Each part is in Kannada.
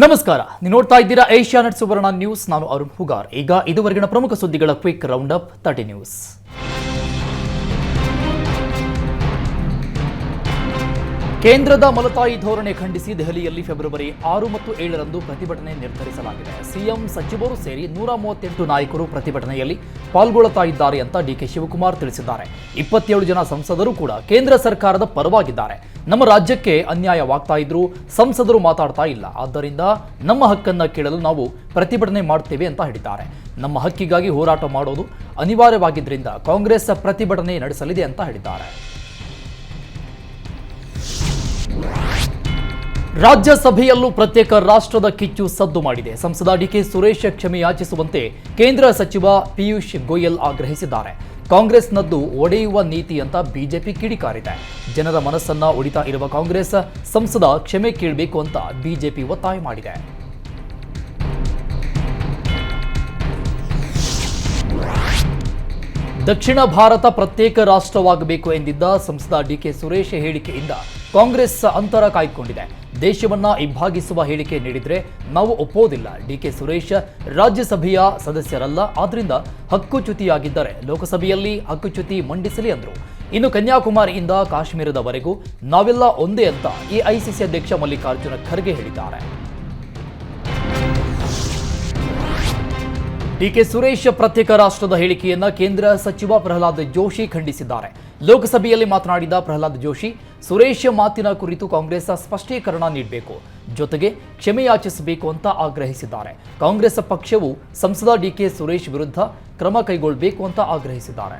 ನಮಸ್ಕಾರ, ನೀವು ನೋಡ್ತಾ ಇದ್ದೀರಾ ಏಷ್ಯಾನೆಟ್ ಸುವರ್ಣ ನ್ಯೂಸ್. ನಾನು ಅರುಣ್ ಹುಗಾರ್. ಈಗ ಇದುವರೆಗಿನ ಪ್ರಮುಖ ಸುದ್ದಿಗಳ ಕ್ವಿಕ್ ರೌಂಡ್ ಅಪ್ 30 ನ್ಯೂಸ್. ಕೇಂದ್ರದ ಮಲತಾಯಿ ಧೋರಣೆ ಖಂಡಿಸಿ ದೆಹಲಿಯಲ್ಲಿ ಫೆಬ್ರವರಿ 6 ಮತ್ತು 7ರಂದು ಪ್ರತಿಭಟನೆ ನಿರ್ಧರಿಸಲಾಗಿದೆ. ಸಿಎಂ ಸಚಿವರು ಸೇರಿ 138 ನಾಯಕರು ಪ್ರತಿಭಟನೆಯಲ್ಲಿ ಪಾಲ್ಗೊಳ್ಳುತ್ತಾ ಇದ್ದಾರೆ ಅಂತ ಡಿಕೆ ಶಿವಕುಮಾರ್ ತಿಳಿಸಿದ್ದಾರೆ. 27 ಜನ ಸಂಸದರು ಕೂಡ ಕೇಂದ್ರ ಸರ್ಕಾರದ ಪರವಾಗಿದ್ದಾರೆ. ನಮ್ಮ ರಾಜ್ಯಕ್ಕೆ ಅನ್ಯಾಯವಾಗ್ತಾ ಇದ್ರು ಸಂಸದರು ಮಾತಾಡ್ತಾ ಇಲ್ಲ, ಆದ್ದರಿಂದ ನಮ್ಮ ಹಕ್ಕನ್ನ ಕೇಳಲು ನಾವು ಪ್ರತಿಭಟನೆ ಮಾಡ್ತೇವೆ ಅಂತ ಹೇಳಿದ್ದಾರೆ. ನಮ್ಮ ಹಕ್ಕಿಗಾಗಿ ಹೋರಾಟ ಮಾಡೋದು ಅನಿವಾರ್ಯವಾಗಿದ್ದರಿಂದ ಕಾಂಗ್ರೆಸ್ ಪ್ರತಿಭಟನೆ ನಡೆಸಲಿದೆ ಅಂತ ಹೇಳಿದ್ದಾರೆ. ರಾಜ್ಯಸಭೆಯಲ್ಲೂ ಪ್ರತ್ಯೇಕ ರಾಷ್ಟ್ರದ ಕಿಚ್ಚು ಸದ್ದು ಮಾಡಿದೆ. ಸಂಸದ ಡಿಕೆ ಸುರೇಶ್ ಕ್ಷಮೆ ಯಾಚಿಸುವಂತೆ ಕೇಂದ್ರ ಸಚಿವ ಪಿಯೂಷ್ ಗೋಯಲ್ ಆಗ್ರಹಿಸಿದ್ದಾರೆ. ಕಾಂಗ್ರೆಸ್ನದ್ದು ಒಡೆಯುವ ನೀತಿ ಅಂತ ಬಿಜೆಪಿ ಕಿಡಿಕಾರಿದೆ. ಜನರ ಮನಸ್ಸನ್ನ ಒಡಿತಾ ಇರುವ ಕಾಂಗ್ರೆಸ್ ಸಂಸದ ಕ್ಷಮೆ ಕೇಳಬೇಕು ಅಂತ ಬಿಜೆಪಿ ಒತ್ತಾಯ ಮಾಡಿದೆ. ದಕ್ಷಿಣ ಭಾರತ ಪ್ರತ್ಯೇಕ ರಾಷ್ಟ್ರವಾಗಬೇಕು ಎಂದಿದ್ದ ಸಂಸದ ಡಿಕೆ ಸುರೇಶ್ ಹೇಳಿಕೆಯಿಂದ ಕಾಂಗ್ರೆಸ್ ಅಂತರ ಕಾಯ್ದುಕೊಂಡಿದೆ. ದೇಶವನ್ನ ಇಬ್ಬಾಗಿಸುವ ಹೇಳಿಕೆ ನೀಡಿದ್ರೆ ನಾವು ಒಪ್ಪೋದಿಲ್ಲ. ಡಿಕೆ ಸುರೇಶ್ ರಾಜ್ಯಸಭೆಯ ಸದಸ್ಯರಲ್ಲ, ಆದ್ರಿಂದ ಹಕ್ಕುಚ್ಯುತಿಯಾಗಿದ್ದರೆ ಲೋಕಸಭೆಯಲ್ಲಿ ಹಕ್ಕುಚ್ಯುತಿ ಮಂಡಿಸಲಿ ಅಂದ್ರು. ಇನ್ನು ಕನ್ಯಾಕುಮಾರಿಯಿಂದ ಕಾಶ್ಮೀರದವರೆಗೂ ನಾವೆಲ್ಲ ಒಂದೇ ಅಂತ ಎಐಸಿಸಿ ಅಧ್ಯಕ್ಷ ಮಲ್ಲಿಕಾರ್ಜುನ ಖರ್ಗೆ ಹೇಳಿದ್ದಾರೆ. ಡಿಕೆ ಸುರೇಶ್ ಪ್ರತ್ಯೇಕ ರಾಷ್ಟ್ರದ ಹೇಳಿಕೆಯನ್ನ ಕೇಂದ್ರ ಸಚಿವ ಪ್ರಹ್ಲಾದ್ ಜೋಶಿ ಖಂಡಿಸಿದ್ದಾರೆ. ಲೋಕಸಭೆಯಲ್ಲಿ ಮಾತನಾಡಿದ ಪ್ರಹ್ಲಾದ್ ಜೋಶಿ, ಸುರೇಶ್ ಮಾತಿನ ಕುರಿತು ಕಾಂಗ್ರೆಸ್ ಸ್ಪಷ್ಟೀಕರಣ ನೀಡಬೇಕು, ಜೊತೆಗೆ ಕ್ಷಮೆ ಯಾಚಿಸಬೇಕು ಅಂತ ಆಗ್ರಹಿಸಿದ್ದಾರೆ. ಕಾಂಗ್ರೆಸ್ ಪಕ್ಷವು ಸಂಸದ ಡಿಕೆ ಸುರೇಶ್ ವಿರುದ್ಧ ಕ್ರಮ ಕೈಗೊಳ್ಳಬೇಕು ಅಂತ ಆಗ್ರಹಿಸಿದ್ದಾರೆ.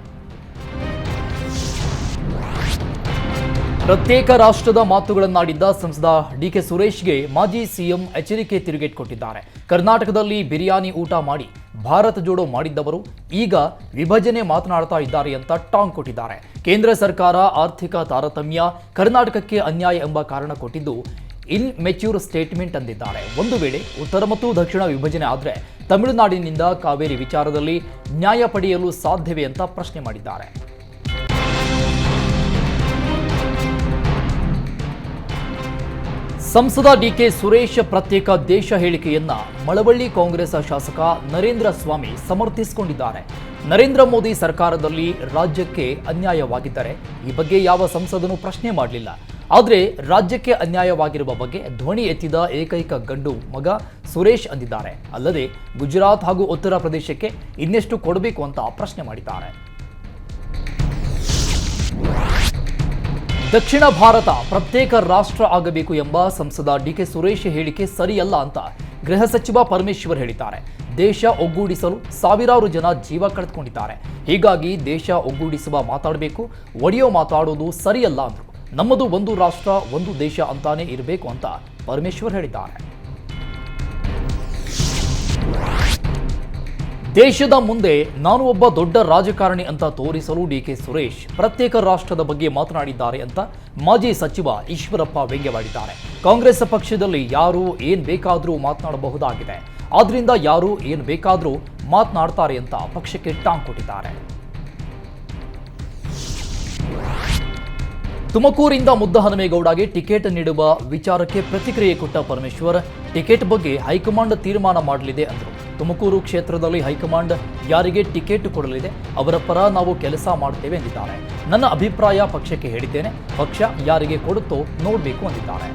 ಪ್ರತ್ಯೇಕ ರಾಷ್ಟ್ರದ ಮಾತುಗಳನ್ನಾಡಿದ್ದ ಸಂಸದ ಡಿಕೆ ಸುರೇಶ್ಗೆ ಮಾಜಿ ಸಿಎಂ ಎಚ್ಚರಿಕೆ ತಿರುಗೇಟು ಕೊಟ್ಟಿದ್ದಾರೆ. ಕರ್ನಾಟಕದಲ್ಲಿ ಬಿರಿಯಾನಿ ಊಟ ಮಾಡಿ ಭಾರತ ಜೋಡೋ ಮಾಡಿದ್ದವರು ಈಗ ವಿಭಜನೆ ಮಾತನಾಡ್ತಾ ಇದ್ದಾರೆ ಅಂತ ಟಾಂಗ್ ಕೊಟ್ಟಿದ್ದಾರೆ. ಕೇಂದ್ರ ಸರ್ಕಾರ ಆರ್ಥಿಕ ತಾರತಮ್ಯ, ಕರ್ನಾಟಕಕ್ಕೆ ಅನ್ಯಾಯ ಎಂಬ ಕಾರಣ ಕೊಟ್ಟಿದ್ದು ಇನ್ಮೆಚ್ಯೂರ್ ಸ್ಟೇಟ್ಮೆಂಟ್ ಅಂದಿದ್ದಾರೆ. ಒಂದು ವೇಳೆ ಉತ್ತರ ಮತ್ತು ದಕ್ಷಿಣ ವಿಭಜನೆ ಆದರೆ ತಮಿಳುನಾಡಿನಿಂದ ಕಾವೇರಿ ವಿಚಾರದಲ್ಲಿ ನ್ಯಾಯ ಪಡೆಯಲು ಸಾಧ್ಯವೇ ಅಂತ ಪ್ರಶ್ನೆ ಮಾಡಿದ್ದಾರೆ. ಸಂಸದ ಡಿಕೆ ಸುರೇಶ್ ಪ್ರತ್ಯೇಕ ದೇಶ ಹೇಳಿಕೆಯನ್ನ ಮಳವಳ್ಳಿ ಕಾಂಗ್ರೆಸ್ ಶಾಸಕ ನರೇಂದ್ರ ಸ್ವಾಮಿ ಸಮರ್ಥಿಸಿಕೊಂಡಿದ್ದಾರೆ. ನರೇಂದ್ರ ಮೋದಿ ಸರ್ಕಾರದಲ್ಲಿ ರಾಜ್ಯಕ್ಕೆ ಅನ್ಯಾಯವಾಗಿದ್ದರೆ ಈ ಬಗ್ಗೆ ಯಾವ ಸಂಸದನೂ ಪ್ರಶ್ನೆ ಮಾಡಲಿಲ್ಲ. ಆದರೆ ರಾಜ್ಯಕ್ಕೆ ಅನ್ಯಾಯವಾಗಿರುವ ಬಗ್ಗೆ ಧ್ವನಿ ಎತ್ತಿದ ಏಕೈಕ ಗಂಡು ಮಗ ಸುರೇಶ್ ಅಂದಿದ್ದಾರೆ. ಅಲ್ಲದೆ ಗುಜರಾತ್ ಹಾಗೂ ಉತ್ತರ ಪ್ರದೇಶಕ್ಕೆ ಇನ್ನೆಷ್ಟು ಕೊಡಬೇಕು ಅಂತ ಪ್ರಶ್ನೆ ಮಾಡಿದ್ದಾರೆ. ದಕ್ಷಿಣ ಭಾರತ ಪ್ರತ್ಯೇಕ ರಾಷ್ಟ್ರ ಆಗಬೇಕು ಎಂಬ ಸಂಸದ ಡಿಕೆ ಸುರೇಶ್ ಹೇಳಿಕೆ ಸರಿಯಲ್ಲ ಅಂತ ಗೃಹ ಸಚಿವ ಪರಮೇಶ್ವರ್ ಹೇಳಿದ್ದಾರೆ. ದೇಶ ಒಗ್ಗೂಡಿಸಲು ಸಾವಿರಾರು ಜನ ಜೀವ ಕಳೆದುಕೊಂಡಿದ್ದಾರೆ. ಹೀಗಾಗಿ ದೇಶ ಒಗ್ಗೂಡಿಸುವ ಮಾತಾಡಬೇಕು, ಒಡೆಯೋ ಮಾತಾಡೋದು ಸರಿಯಲ್ಲ ಅಂದರು. ನಮ್ಮದು ಒಂದು ರಾಷ್ಟ್ರ ಒಂದು ದೇಶ ಅಂತಾನೆ ಇರಬೇಕು ಅಂತ ಪರಮೇಶ್ವರ್ ಹೇಳಿದ್ದಾರೆ. ದೇಶದ ಮುಂದೆ ನಾನು ಒಬ್ಬ ದೊಡ್ಡ ರಾಜಕಾರಣಿ ಅಂತ ತೋರಿಸಲು ಡಿಕೆ ಸುರೇಶ್ ಪ್ರತ್ಯೇಕ ರಾಷ್ಟ್ರದ ಬಗ್ಗೆ ಮಾತನಾಡಿದ್ದಾರೆ ಅಂತ ಮಾಜಿ ಸಚಿವ ಈಶ್ವರಪ್ಪ ವ್ಯಂಗ್ಯವಾಡಿದ್ದಾರೆ. ಕಾಂಗ್ರೆಸ್ ಪಕ್ಷದಲ್ಲಿ ಯಾರು ಏನ್ ಬೇಕಾದರೂ ಮಾತನಾಡಬಹುದಾಗಿದೆ, ಆದ್ರಿಂದ ಯಾರು ಏನ್ ಬೇಕಾದರೂ ಮಾತನಾಡ್ತಾರೆ ಅಂತ ಪಕ್ಷಕ್ಕೆ ಟಾಂಗ್ ಕೊಟ್ಟಿದ್ದಾರೆ. ತುಮಕೂರಿಂದ ಮುದ್ದಹನುಮೇಗೌಡಗೆ ಟಿಕೆಟ್ ನೀಡುವ ವಿಚಾರಕ್ಕೆ ಪ್ರತಿಕ್ರಿಯೆ ಕೊಟ್ಟ ಪರಮೇಶ್ವರ್, ಟಿಕೆಟ್ ಬಗ್ಗೆ ಹೈಕಮಾಂಡ್ ತೀರ್ಮಾನ ಮಾಡಲಿದೆ ಅಂದರು. ತುಮಕೂರು ಕ್ಷೇತ್ರದಲ್ಲಿ ಹೈಕಮಾಂಡ್ ಯಾರಿಗೆ ಟಿಕೆಟ್ ಕೊಡಲಿದೆ ಅವರ ಪರ ನಾವು ಕೆಲಸ ಮಾಡ್ತೇವೆ ಎಂದಿದ್ದಾರೆ. ನನ್ನ ಅಭಿಪ್ರಾಯ ಪಕ್ಷಕ್ಕೆ ಹೇಳಿದ್ದೇನೆ, ಪಕ್ಷ ಯಾರಿಗೆ ಕೊಡುತ್ತೋ ನೋಡಬೇಕು ಅಂದಿದ್ದಾರೆ.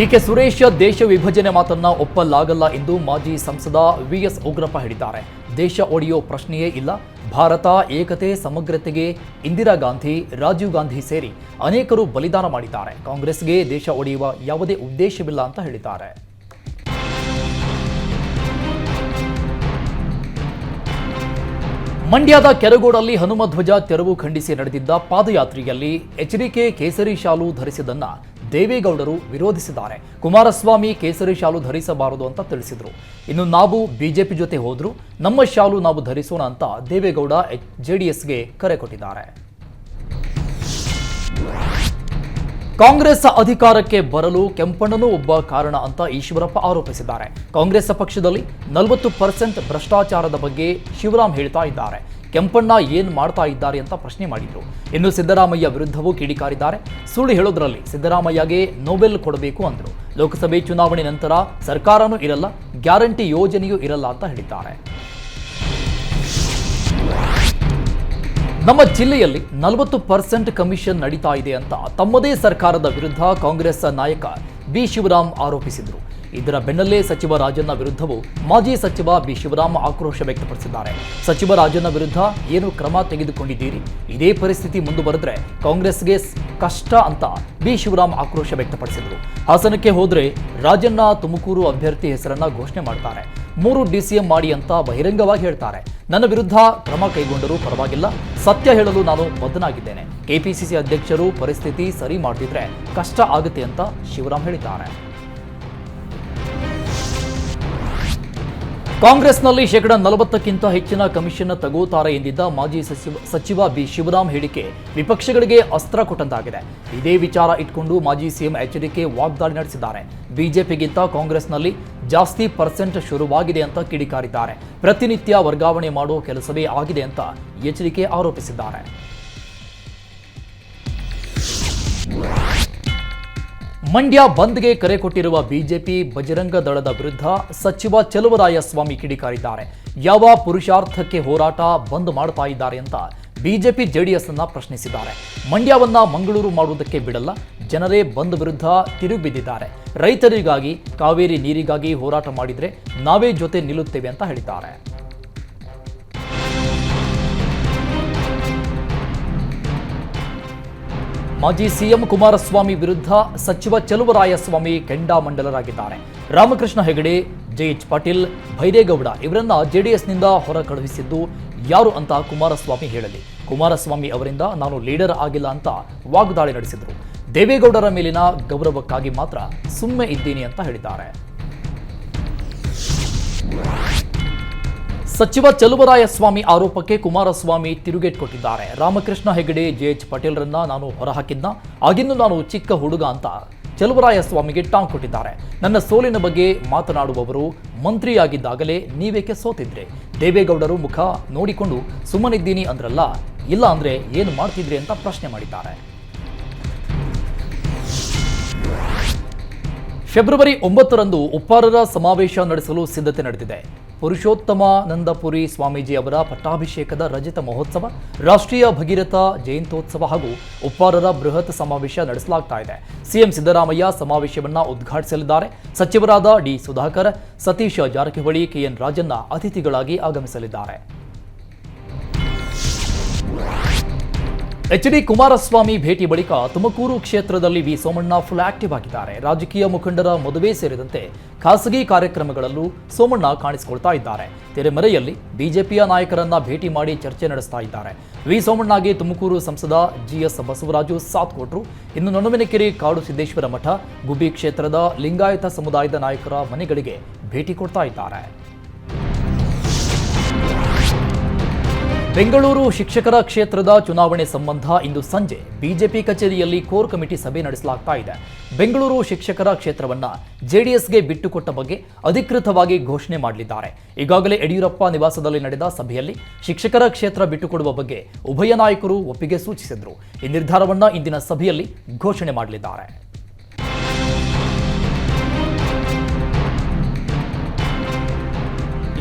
ಡಿಕೆ ಸುರೇಶ್ ದೇಶ ವಿಭಜನೆ ಮಾತನ್ನ ಒಪ್ಪಲಾಗಲ್ಲ ಎಂದು ಮಾಜಿ ಸಂಸದ ವಿಎಸ್ ಉಗ್ರಪ್ಪ ಹೇಳಿದ್ದಾರೆ. ದೇಶ ಒಡೆಯೋ ಪ್ರಶ್ನೆಯೇ ಇಲ್ಲ. ಭಾರತ ಏಕತೆ ಸಮಗ್ರತೆಗೆ ಇಂದಿರಾ ಗಾಂಧಿ, ರಾಜೀವ್ ಗಾಂಧಿ ಸೇರಿ ಅನೇಕರು ಬಲಿದಾನ ಮಾಡಿದ್ದಾರೆ. ಕಾಂಗ್ರೆಸ್ಗೆ ದೇಶ ಒಡೆಯುವ ಯಾವುದೇ ಉದ್ದೇಶವಿಲ್ಲ ಅಂತ ಹೇಳಿದ್ದಾರೆ. ಮಂಡ್ಯದ ಕೆರಗೋಡಲ್ಲಿ ಹನುಮಧ್ವಜ ತೆರವು ಖಂಡಿಸಿ ನಡೆದಿದ್ದ ಪಾದಯಾತ್ರೆಯಲ್ಲಿ ಎಚ್ಡಿಕೆ ಕೇಸರಿ ಶಾಲು ಧರಿಸಿದ್ದನ್ನ ದೇವೇಗೌಡರು ವಿರೋಧಿಸಿದ್ದಾರೆ. ಕುಮಾರಸ್ವಾಮಿ ಕೇಸರಿ ಶಾಲು ಧರಿಸಬಾರದು ಅಂತ ತಿಳಿಸಿದ್ರು. ಇನ್ನು ನಾವು ಬಿಜೆಪಿ ಜೊತೆ ಹೋದ್ರು ನಮ್ಮ ಶಾಲು ನಾವು ಧರಿಸೋಣ ಅಂತ ದೇವೇಗೌಡ ಜೆಡಿಎಸ್ಗೆ ಕರೆ ಕೊಟ್ಟಿದ್ದಾರೆ. ಕಾಂಗ್ರೆಸ್ ಅಧಿಕಾರಕ್ಕೆ ಬರಲು ಕೆಂಪಣ್ಣನೂ ಒಬ್ಬ ಕಾರಣ ಅಂತ ಈಶ್ವರಪ್ಪ ಆರೋಪಿಸಿದ್ದಾರೆ. ಕಾಂಗ್ರೆಸ್ ಪಕ್ಷದಲ್ಲಿ 40% ಭ್ರಷ್ಟಾಚಾರದ ಬಗ್ಗೆ ಶಿವರಾಮ್ ಹೇಳ್ತಾ ಇದ್ದಾರೆ. ಕೆಂಪಣ್ಣ ಏನ್ ಮಾಡ್ತಾ ಇದ್ದಾರೆ ಅಂತ ಪ್ರಶ್ನೆ ಮಾಡಿದ್ರು. ಇನ್ನು ಸಿದ್ದರಾಮಯ್ಯ ವಿರುದ್ಧವೂ ಕಿಡಿಕಾರಿದ್ದಾರೆ. ಸುಳ್ಳು ಹೇಳೋದ್ರಲ್ಲಿ ಸಿದ್ದರಾಮಯ್ಯಗೆ ನೊಬೆಲ್ ಕೊಡಬೇಕು ಅಂದ್ರು. ಲೋಕಸಭೆ ಚುನಾವಣೆ ನಂತರ ಸರ್ಕಾರನೂ ಇರಲ್ಲ, ಗ್ಯಾರಂಟಿ ಯೋಜನೆಯೂ ಇರಲ್ಲ ಅಂತ ಹೇಳಿದ್ದಾರೆ. ನಮ್ಮ ಜಿಲ್ಲೆಯಲ್ಲಿ 40% ಕಮಿಷನ್ ನಡೀತಾ ಇದೆ ಅಂತ ತಮ್ಮದೇ ಸರ್ಕಾರದ ವಿರುದ್ಧ ಕಾಂಗ್ರೆಸ್ ನಾಯಕ ಬಿ ಶಿವರಾಮ್ ಆರೋಪಿಸಿದರು. ಇದರ ಬೆನ್ನಲ್ಲೇ ಸಚಿವ ರಾಜಣ್ಣ ವಿರುದ್ಧವೂ ಮಾಜಿ ಸಚಿವ ಬಿ ಶಿವರಾಮ್ ಆಕ್ರೋಶ ವ್ಯಕ್ತಪಡಿಸಿದ್ದಾರೆ. ಸಚಿವ ರಾಜಣ್ಣ ವಿರುದ್ಧ ಏನು ಕ್ರಮ ತೆಗೆದುಕೊಂಡಿದ್ದೀರಿ? ಇದೇ ಪರಿಸ್ಥಿತಿ ಮುಂದುವರೆದ್ರೆ ಕಾಂಗ್ರೆಸ್ಗೆ ಕಷ್ಟ ಅಂತ ಬಿ ಶಿವರಾಮ್ ಆಕ್ರೋಶ ವ್ಯಕ್ತಪಡಿಸಿದರು. ಹಾಸನಕ್ಕೆ ಹೋದ್ರೆ ರಾಜಣ್ಣ ತುಮಕೂರು ಅಭ್ಯರ್ಥಿ ಹೆಸರನ್ನ ಘೋಷಣೆ ಮಾಡ್ತಾರೆ. 3 DCM ಮಾಡಿ ಅಂತ ಬಹಿರಂಗವಾಗಿ ಹೇಳ್ತಾರೆ. ನನ್ನ ವಿರುದ್ಧ ಕ್ರಮ ಕೈಗೊಂಡರೂ ಪರವಾಗಿಲ್ಲ, ಸತ್ಯ ಹೇಳಲು ನಾನು ಬದ್ಧನಾಗಿದ್ದೇನೆ. ಕೆಪಿಸಿಸಿ ಅಧ್ಯಕ್ಷರು ಪರಿಸ್ಥಿತಿ ಸರಿ ಮಾಡ್ತಿದ್ರೆ ಕಷ್ಟ ಆಗುತ್ತೆ ಅಂತ ಶಿವರಾಮ್ ಹೇಳಿದ್ದಾರೆ. ಕಾಂಗ್ರೆಸ್ನಲ್ಲಿ 40% ಹೆಚ್ಚಿನ ಕಮಿಷನ್ ತಗೋತಾರೆ ಎಂದಿದ್ದ ಮಾಜಿ ಸಚಿವ ಬಿ ಶಿವರಾಮ್ ಹೇಳಿಕೆ ವಿಪಕ್ಷಗಳಿಗೆ ಅಸ್ತ್ರ ಕೊಟ್ಟಂತಾಗಿದೆ. ಇದೇ ವಿಚಾರ ಇಟ್ಕೊಂಡು ಮಾಜಿ ಸಿಎಂ ಎಚ್ಡಿಕೆ ವಾಗ್ದಾಳಿ ನಡೆಸಿದ್ದಾರೆ. ಬಿಜೆಪಿಗಿಂತ ಕಾಂಗ್ರೆಸ್ನಲ್ಲಿ ಜಾಸ್ತಿ ಪರ್ಸೆಂಟ್ ಶುರುವಾಗಿದೆ ಅಂತ ಕಿಡಿಕಾರಿದ್ದಾರೆ. ಪ್ರತಿನಿತ್ಯ ವರ್ಗಾವಣೆ ಮಾಡೋ ಕೆಲಸವೇ ಆಗಿದೆ ಅಂತ ಎಚ್ಡಿಕೆ ಆರೋಪಿಸಿದ್ದಾರೆ. ಮಂಡ್ಯ ಬಂದ್ಗೆ ಕರೆ ಕೊಟ್ಟಿರುವ ಬಿಜೆಪಿ ಬಜರಂಗ ದಳದ ವಿರುದ್ಧ ಸಚಿವ ಚಲುವರಾಯಸ್ವಾಮಿ ಕಿಡಿಕಾರಿದ್ದಾರೆ. ಯಾವ ಪುರುಷಾರ್ಥಕ್ಕೆ ಹೋರಾಟ ಬಂದ್ ಮಾಡ್ತಾ ಇದ್ದಾರೆ ಅಂತ ಬಿಜೆಪಿ ಜೆಡಿಎಸ್ ಅನ್ನ ಪ್ರಶ್ನಿಸಿದ್ದಾರೆ. ಮಂಡ್ಯವನ್ನ ಮಂಗಳೂರು ಮಾಡುವುದಕ್ಕೆ ಬಿಡಲ್ಲ, ಜನರೇ ಬಂದ್ ವಿರುದ್ಧ ತಿರುಗಿ ಬಿದ್ದಿದ್ದಾರೆ. ರೈತರಿಗಾಗಿ, ಕಾವೇರಿ ನೀರಿಗಾಗಿ ಹೋರಾಟ ಮಾಡಿದ್ರೆ ನಾವೇ ಜೊತೆ ನಿಲ್ಲುತ್ತೇವೆ ಅಂತ ಹೇಳಿದ್ದಾರೆ. ಮಾಜಿ ಸಿಎಂ ಕುಮಾರಸ್ವಾಮಿ ವಿರುದ್ಧ ಸಚಿವ ಚಲುವರಾಯಸ್ವಾಮಿ ಕೆಂಡಾಮಂಡಲರಾಗಿದ್ದಾರೆ. ರಾಮಕೃಷ್ಣ ಹೆಗಡೆ, ಜೆಎಚ್ ಪಾಟೀಲ್, ಭೈರೇಗೌಡ ಇವರನ್ನ ಜೆಡಿಎಸ್ನಿಂದ ಹೊರ ಕಳುಹಿಸಿದ್ದು ಯಾರು ಅಂತ ಕುಮಾರಸ್ವಾಮಿ ಹೇಳಲಿ. ಕುಮಾರಸ್ವಾಮಿ ಅವರಿಂದ ನಾನು ಲೀಡರ್ ಆಗಿಲ್ಲ ಅಂತ ವಾಗ್ದಾಳಿ ನಡೆಸಿದರು. ದೇವೇಗೌಡರ ಮೇಲಿನ ಗೌರವಕ್ಕಾಗಿ ಮಾತ್ರ ಸುಮ್ಮನೆ ಇದ್ದೀನಿ ಅಂತ ಹೇಳಿದ್ದಾರೆ. ಸಚಿವ ಚಲುವರಾಯಸ್ವಾಮಿ ಆರೋಪಕ್ಕೆ ಕುಮಾರಸ್ವಾಮಿ ತಿರುಗೇಟು ಕೊಟ್ಟಿದ್ದಾರೆ. ರಾಮಕೃಷ್ಣ ಹೆಗಡೆ, ಜೆಎಚ್ ಪಾಟೀಲ್ರನ್ನ ನಾನು ಹೊರಹಾಕಿದ್ನ, ಆಗಿನ್ನೂ ನಾನು ಚಿಕ್ಕ ಹುಡುಗ ಅಂತ ಚಲುವರಾಯಸ್ವಾಮಿಗೆ ಟಾಂಗ್ ಕೊಟ್ಟಿದ್ದಾರೆ. ನನ್ನ ಸೋಲಿನ ಬಗ್ಗೆ ಮಾತನಾಡುವವರು ಮಂತ್ರಿಯಾಗಿದ್ದಾಗಲೇ ನೀವೇಕೆ ಸೋತಿದ್ರೆ? ದೇವೇಗೌಡರು ಮುಖ ನೋಡಿಕೊಂಡು ಸುಮ್ಮನಿದ್ದೀನಿ ಅಂದ್ರಲ್ಲ, ಇಲ್ಲ ಅಂದ್ರೆ ಏನು ಮಾಡ್ತಿದ್ರಿ ಅಂತ ಪ್ರಶ್ನೆ ಮಾಡಿದ್ದಾರೆ. ಫೆಬ್ರವರಿ 9ರಂದು ಉಪ್ಪಾರರ ಸಮಾವೇಶ ನಡೆಸಲು ಸಿದ್ಧತೆ ನಡೆದಿದೆ. ಪುರುಷೋತ್ತಮಾನಂದಪುರಿ ಸ್ವಾಮೀಜಿ ಅವರ ಪಟ್ಟಾಭಿಷೇಕದ ರಜತ ಮಹೋತ್ಸವ, ರಾಷ್ಟ್ರೀಯ ಭಗೀರಥ ಜಯಂತ್ಯೋತ್ಸವ ಹಾಗೂ ಉಪ್ಪಾರರ ಬೃಹತ್ ಸಮಾವೇಶ ನಡೆಸಲಾಗ್ತಾ ಇದೆ. ಸಿಎಂ ಸಿದ್ದರಾಮಯ್ಯ ಸಮಾವೇಶವನ್ನ ಉದ್ಘಾಟಿಸಲಿದ್ದಾರೆ. ಸಚಿವರಾದ ಡಿ ಸುಧಾಕರ್, ಸತೀಶ ಜಾರಕಿಹೊಳಿ, ಕೆಎನ್ ರಾಜಣ್ಣ ಅತಿಥಿಗಳಾಗಿ ಆಗಮಿಸಲಿದ್ದಾರೆ. ಎಚ್ ಡಿ ಕುಮಾರಸ್ವಾಮಿ ಭೇಟಿ ಬಳಿಕ ತುಮಕೂರು ಕ್ಷೇತ್ರದಲ್ಲಿ ವಿ ಸೋಮಣ್ಣ ಫುಲ್ ಆಕ್ಟಿವ್ ಆಗಿದ್ದಾರೆ. ರಾಜಕೀಯ ಮುಖಂಡರ ಮದುವೆ ಸೇರಿದಂತೆ ಖಾಸಗಿ ಕಾರ್ಯಕ್ರಮಗಳಲ್ಲೂ ಸೋಮಣ್ಣ ಕಾಣಿಸಿಕೊಳ್ತಾ ಇದ್ದಾರೆ. ತೆರೆಮರೆಯಲ್ಲಿ ಬಿಜೆಪಿಯ ನಾಯಕರನ್ನ ಭೇಟಿ ಮಾಡಿ ಚರ್ಚೆ ನಡೆಸ್ತಾ ಇದ್ದಾರೆ. ವಿ ಸೋಮಣ್ಣಗೆ ತುಮಕೂರು ಸಂಸದ ಜಿಎಸ್ ಬಸವರಾಜು ಸಾಥ್ ಕೊಟ್ಟರು. ಇನ್ನು ನೊಣವಿನಕೆರೆ ಕಾಡು ಸಿದ್ದೇಶ್ವರ ಮಠ, ಗುಬ್ಬಿ ಕ್ಷೇತ್ರದ ಲಿಂಗಾಯತ ಸಮುದಾಯದ ನಾಯಕರ ಮನೆಗಳಿಗೆ ಭೇಟಿ ಕೊಡ್ತಾ ಇದ್ದಾರೆ. ಬೆಂಗಳೂರು ಶಿಕ್ಷಕರ ಕ್ಷೇತ್ರದ ಚುನಾವಣೆ ಸಂಬಂಧ ಇಂದು ಸಂಜೆ ಬಿಜೆಪಿ ಕಚೇರಿಯಲ್ಲಿ ಕೋರ್ ಕಮಿಟಿ ಸಭೆ ನಡೆಸಲಾಗ್ತಾ ಇದೆ. ಬೆಂಗಳೂರು ಶಿಕ್ಷಕರ ಕ್ಷೇತ್ರವನ್ನ ಜೆಡಿಎಸ್ಗೆ ಬಿಟ್ಟುಕೊಟ್ಟ ಬಗ್ಗೆ ಅಧಿಕೃತವಾಗಿ ಘೋಷಣೆ ಮಾಡಲಿದ್ದಾರೆ. ಈಗಾಗಲೇ ಯಡಿಯೂರಪ್ಪ ನಿವಾಸದಲ್ಲಿ ನಡೆದ ಸಭೆಯಲ್ಲಿ ಶಿಕ್ಷಕರ ಕ್ಷೇತ್ರ ಬಿಟ್ಟುಕೊಡುವ ಬಗ್ಗೆ ಉಭಯ ನಾಯಕರು ಒಪ್ಪಿಗೆ ಸೂಚಿಸಿದರು. ಈ ನಿರ್ಧಾರವನ್ನ ಇಂದಿನ ಸಭೆಯಲ್ಲಿ ಘೋಷಣೆ ಮಾಡಲಿದ್ದಾರೆ.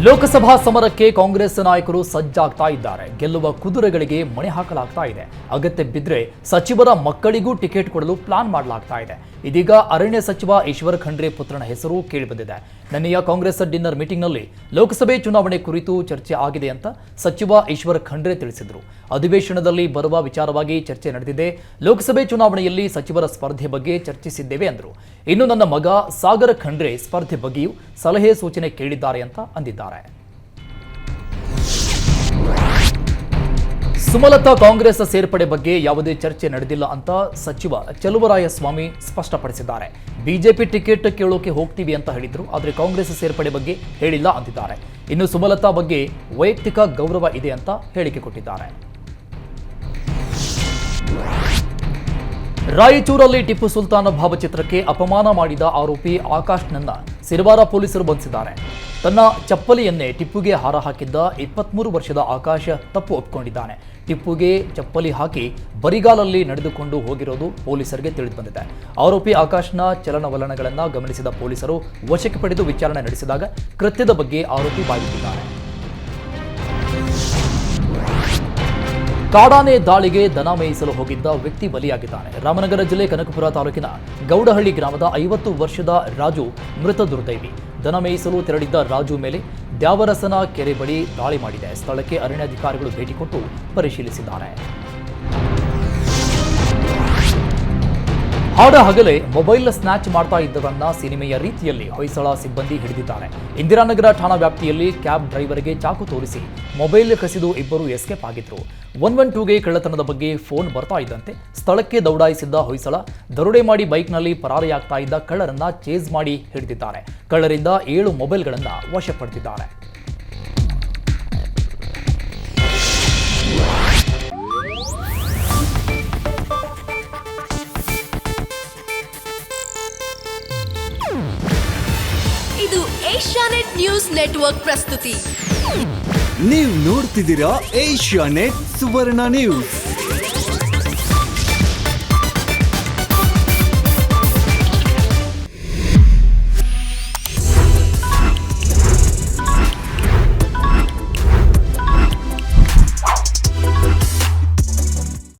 ಲೋಕಸಭಾ ಸಮರಕ್ಕೆ ಕಾಂಗ್ರೆಸ್ ನಾಯಕರು ಸಜ್ಜಾಗ್ತಾ ಇದ್ದಾರೆ. ಗೆಲ್ಲುವ ಕುದುರೆಗಳಿಗೆ ಮಣೆ ಹಾಕಲಾಗ್ತಾ ಇದೆ. ಅಗತ್ಯ ಬಿದ್ದರೆ ಸಚಿವರ ಮಕ್ಕಳಿಗೂ ಟಿಕೆಟ್ ಕೊಡಲು ಪ್ಲಾನ್ ಮಾಡಲಾಗ್ತಾ ಇದೆ. ಇದೀಗ ಅರಣ್ಯ ಸಚಿವ ಈಶ್ವರ್ ಖಂಡ್ರೆ ಪುತ್ರನ ಹೆಸರು ಕೇಳಿಬಂದಿದೆ. ನಿನ್ನೆಯ ಕಾಂಗ್ರೆಸ್ ಡಿನ್ನರ್ ಮೀಟಿಂಗ್ನಲ್ಲಿ ಲೋಕಸಭೆ ಚುನಾವಣೆ ಕುರಿತು ಚರ್ಚೆ ಆಗಿದೆ ಅಂತ ಸಚಿವ ಈಶ್ವರ್ ಖಂಡ್ರೆ ತಿಳಿಸಿದರು. ಅಧಿವೇಶನದಲ್ಲಿ ಬರುವ ವಿಚಾರವಾಗಿ ಚರ್ಚೆ ನಡೆದಿದೆ. ಲೋಕಸಭೆ ಚುನಾವಣೆಯಲ್ಲಿ ಸಚಿವರ ಸ್ಪರ್ಧೆ ಬಗ್ಗೆ ಚರ್ಚಿಸಿದ್ದೇವೆ ಎಂದರು. ಇನ್ನು ನನ್ನ ಮಗ ಸಾಗರ್ ಖಂಡ್ರೆ ಸ್ಪರ್ಧೆ ಬಗ್ಗೆಯೂ ಸಲಹೆ ಸೂಚನೆ ಕೇಳಿದ್ದಾರೆ ಅಂತ ಅಂದಿದ್ದಾರೆ. ಸುಮಲತಾ ಕಾಂಗ್ರೆಸ್ ಸೇರ್ಪಡೆ ಬಗ್ಗೆ ಯಾವುದೇ ಚರ್ಚೆ ನಡೆದಿಲ್ಲ ಅಂತ ಸಚಿವ ಚಲುವರಾಯಸ್ವಾಮಿ ಸ್ಪಷ್ಟಪಡಿಸಿದ್ದಾರೆ. ಬಿಜೆಪಿ ಟಿಕೆಟ್ ಕೇಳೋಕೆ ಹೋಗ್ತೀವಿ ಅಂತ ಹೇಳಿದ್ರು, ಆದರೆ ಕಾಂಗ್ರೆಸ್ ಸೇರ್ಪಡೆ ಬಗ್ಗೆ ಹೇಳಿಲ್ಲ ಅಂತಿದ್ದಾರೆ. ಇನ್ನು ಸುಮಲತಾ ಬಗ್ಗೆ ವೈಯಕ್ತಿಕ ಗೌರವ ಇದೆ ಅಂತ ಹೇಳಿಕೆ ಕೊಟ್ಟಿದ್ದಾರೆ. ರಾಯಚೂರಲ್ಲಿ ಟಿಪ್ಪು ಸುಲ್ತಾನ್ ಭಾವಚಿತ್ರಕ್ಕೆ ಅಪಮಾನ ಮಾಡಿದ ಆರೋಪಿ ಆಕಾಶ್ನನ್ನ ಸಿರವಾರ ಪೊಲೀಸರು ಬಂಧಿಸಿದ್ದಾರೆ. ತನ್ನ ಚಪ್ಪಲಿಯನ್ನೇ ಟಿಪ್ಪುಗೆ ಹಾರ ಹಾಕಿದ್ದ 23 ವರ್ಷದ ಆಕಾಶ್ ತಪ್ಪು ಒಪ್ಪಿಕೊಂಡಿದ್ದಾನೆ. ಟಿಪ್ಪುಗೆ ಚಪ್ಪಲಿ ಹಾಕಿ ಬರಿಗಾಲಲ್ಲಿ ನಡೆದುಕೊಂಡು ಹೋಗಿರೋದು ಪೊಲೀಸರಿಗೆ ತಿಳಿದುಬಂದಿದೆ. ಆರೋಪಿ ಆಕಾಶ್ನ ಚಲನವಲನಗಳನ್ನು ಗಮನಿಸಿದ ಪೊಲೀಸರು ವಶಕ್ಕೆ ಪಡೆದು ವಿಚಾರಣೆ ನಡೆಸಿದಾಗ ಕೃತ್ಯದ ಬಗ್ಗೆ ಆರೋಪಿ ಬಾಯ್ಬಿಟ್ಟಿದ್ದಾನೆ. ಕಾಡಾನೆ ದಾಳಿಗೆ ದನ ಮೇಯಿಸಲು ಹೋಗಿದ್ದ ವ್ಯಕ್ತಿ ಬಲಿಯಾಗಿದ್ದಾನೆ. ರಾಮನಗರ ಜಿಲ್ಲೆ ಕನಕಪುರ ತಾಲೂಕಿನ ಗೌಡಹಳ್ಳಿ ಗ್ರಾಮದ 50 ವರ್ಷದ ರಾಜು ಮೃತ ದುರ್ದೈವಿ. ದನ ಮೇಯಿಸಲು ತೆರಳಿದ್ದ ರಾಜು ಮೇಲೆ ದ್ಯಾವರಸನ ಕೆರೆ ಬಳಿ ದಾಳಿ ಮಾಡಿದೆ. ಸ್ಥಳಕ್ಕೆ ಅರಣ್ಯಾಧಿಕಾರಿಗಳು ಭೇಟಿ ಕೊಟ್ಟು ಪರಿಶೀಲಿಸಿದ್ದಾರೆ. ಹಾಡ ಹಗಲೇ ಮೊಬೈಲ್ ಸ್ನ್ಯಾಚ್ ಮಾಡ್ತಾ ಇದ್ದವರನ್ನ ಸಿನಿಮೆಯ ರೀತಿಯಲ್ಲಿ ಹೊಯ್ಸಳ ಸಿಬ್ಬಂದಿ ಹಿಡಿದಿದ್ದಾರೆ. ಇಂದಿರಾನಗರ ಠಾಣಾ ವ್ಯಾಪ್ತಿಯಲ್ಲಿ ಕ್ಯಾಬ್ ಡ್ರೈವರ್ಗೆ ಚಾಕು ತೋರಿಸಿ ಮೊಬೈಲ್ ಕಸಿದು ಇಬ್ಬರು ಎಸ್ಕೇಪ್ ಆಗಿದ್ರು. 112ಗೆ ಕಳ್ಳತನದ ಬಗ್ಗೆ ಫೋನ್ ಬರ್ತಾ ಇದ್ದಂತೆ ಸ್ಥಳಕ್ಕೆ ದೌಡಾಯಿಸಿದ್ದ ಹೊಯ್ಸಳ ದರೋಡೆ ಮಾಡಿ ಬೈಕ್ನಲ್ಲಿ ಪರಾರಿಯಾಗ್ತಾ ಇದ್ದ ಕಳ್ಳರನ್ನ ಚೇಸ್ ಮಾಡಿ ಹಿಡಿದಿದ್ದಾರೆ. ಕಳ್ಳರಿಂದ 7 ಮೊಬೈಲ್ಗಳನ್ನು ವಶಪಡಿಸಿದ್ದಾರೆ. ಇದು ಏಷ್ಯಾನೆಟ್ ನ್ಯೂಸ್ ನೆಟ್ವರ್ಕ್ ಪ್ರಸ್ತುತಿ. ನೀವು ನೋಡ್ತಿದ್ದೀರಾ ಏಷ್ಯಾನೆಟ್ ಸುವರ್ಣ ನ್ಯೂಸ್.